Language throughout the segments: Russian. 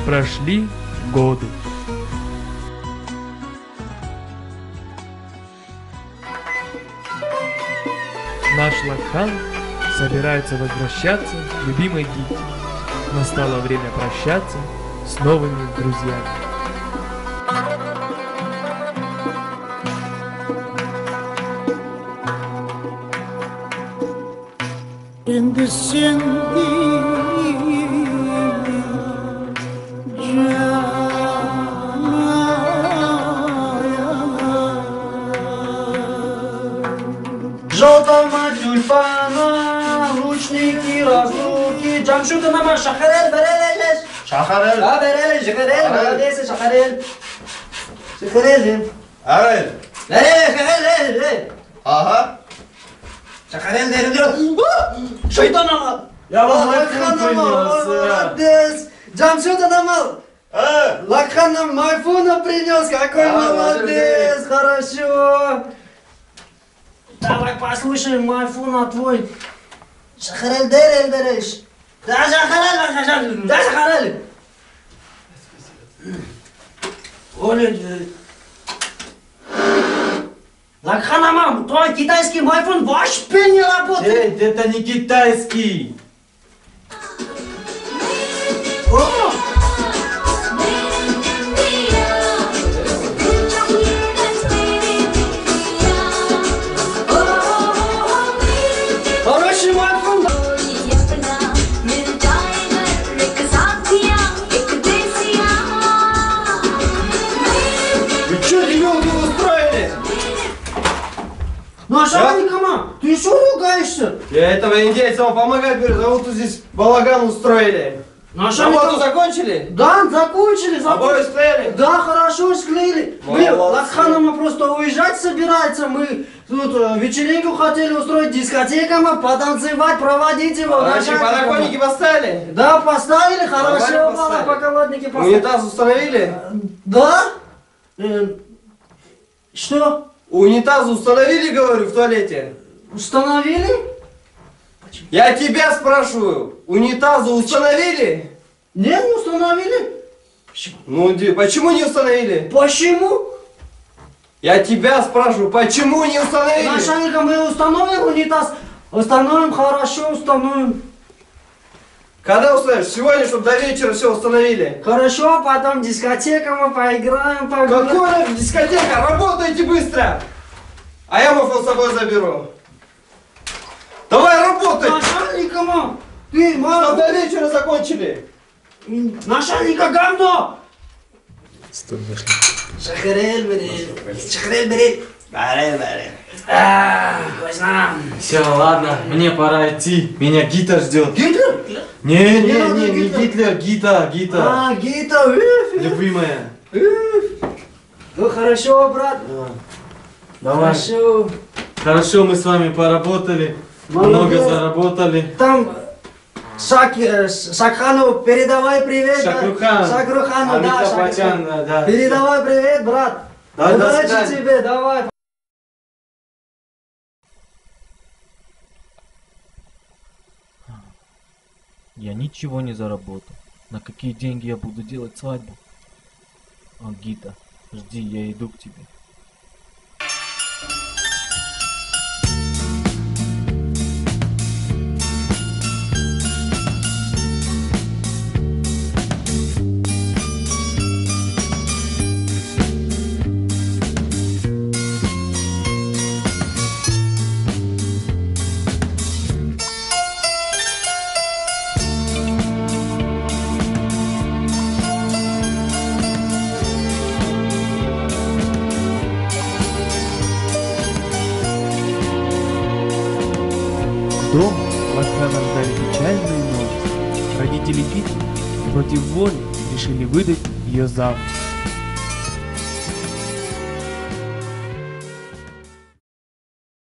Прошли годы. Наш Лакхан собирается возвращаться к любимой Гите. Настало время прощаться с новыми друзьями. In the желтого тюльпана, ручники, разлуки, Джамшута мама, Шахарель, Берелелеш, Шахарель, да, Берелелеш, Шахарель, молодец, Шахарель, Шахарель, Арель, Шахарель, ага. Шахарель, Шахарель, Шайтан ama. Я вам Лакхан майфун ama, принес. молодец, Джамшута мама, Лакхан нам майфуна принес, какой молодец, хорошо. Давай послушаем майфуна твой. Шахарель, Дерель, Береш. Да, Шахарель, да, Шахарель. Оля, Лакхан ама, твой китайский майфун вообще не работает. Это не китайский. О! Хороший майфун. Вы что, ребенка устроили? Ну а Шаникама, ты что ругаешься? Я этого индейца вам помогать говорю, за вот тут здесь балаган устроили. Ну а Работу Шаникама... закончили? Да, закончили. Обои склеили? Да, хорошо склеили. Молодцы. Лакханама просто уезжать собирается. Мы тут вечеринку хотели устроить, дискотеками, потанцевать, проводить его. Вообще подоконники поставили? Да, поставили, хорошо, Нормально поставили. поколодники поставили. Унитаз установили? Да? Что? Унитаз установили, говорю, в туалете? Установили? Я тебя спрашиваю, унитазы установили? Нет, не установили. Ну, почему не установили? Почему? Я тебя спрашиваю, почему не установили? Начальника мы установим унитаз. Установим, хорошо, установим. Когда установишь? Сегодня, чтобы до вечера все установили. Хорошо, потом дискотека мы поиграем, погуляем. Какая дискотека? Работайте быстро! А я мафон с собой заберу. Давай работай! Начальника, ты, Чтобы мама, до вечера закончили. начальника говно! Шахарель, Берель, Шахарель, Берель. Берель, Берель. Вкусно. Все, ладно, мне пора идти. Меня Гита ждет. Гитлер? Не Гитлер. Гитлер, Гита. А, Гита, Любимая. Ну хорошо, брат. Давай. Хорошо. Хорошо, мы с вами поработали. Молодец. Много заработали. Там Шакхану передавай привет. Шакрухан. Шакрухану, да, Амитаб Шакрухан. Баччан, да. Передавай привет, брат. Да, до Удачи свидания. тебе, давай. Я ничего не заработал. На какие деньги я буду делать свадьбу? О, Гита, жди, я иду к тебе. Дома Лакхана ждали печальные новости. Родители Гиты против воли решили выдать ее замуж.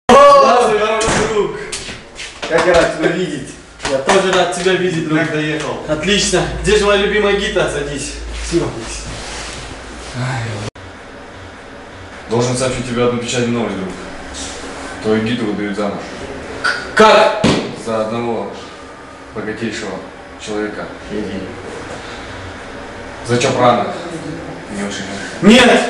Здравствуй, друг. Как я рад тебя видеть. Я тоже рад тебя видеть, друг. Как доехал? Отлично. Где же моя любимая Гита? Садись. Спасибо. Должен сообщить тебе одну печальную новость, друг. Твою Гиту выдают замуж. Как? За одного богатейшего человека. Зачем рано? Неужели? Нет!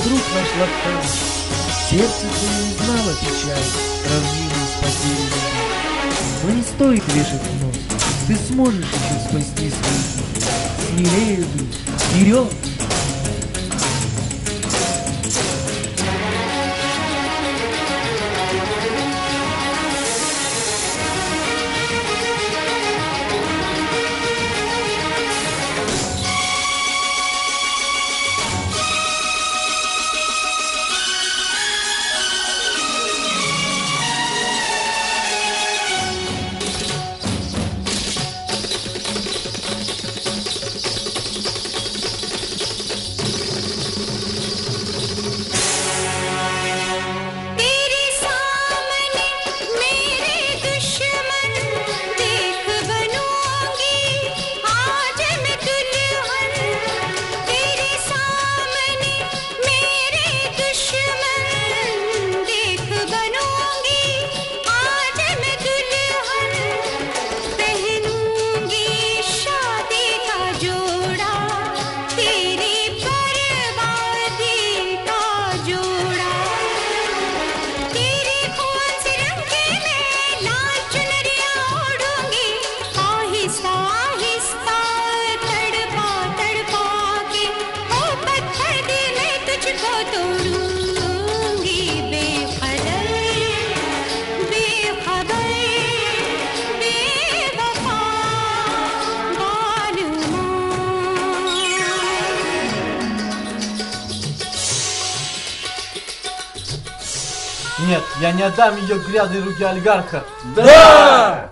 Друг наш Лактан, сердце твое знало печаль, равнину с потерей любви. Но не стоит вешать нос, ты сможешь еще спасти свою жизнь. Смелее иди, вперед! Нет, я не отдам ее в грязные руки олигарха. Да!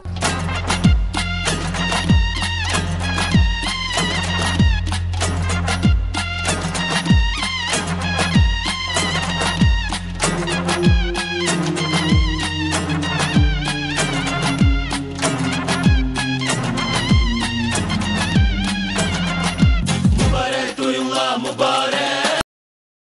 Mubarak,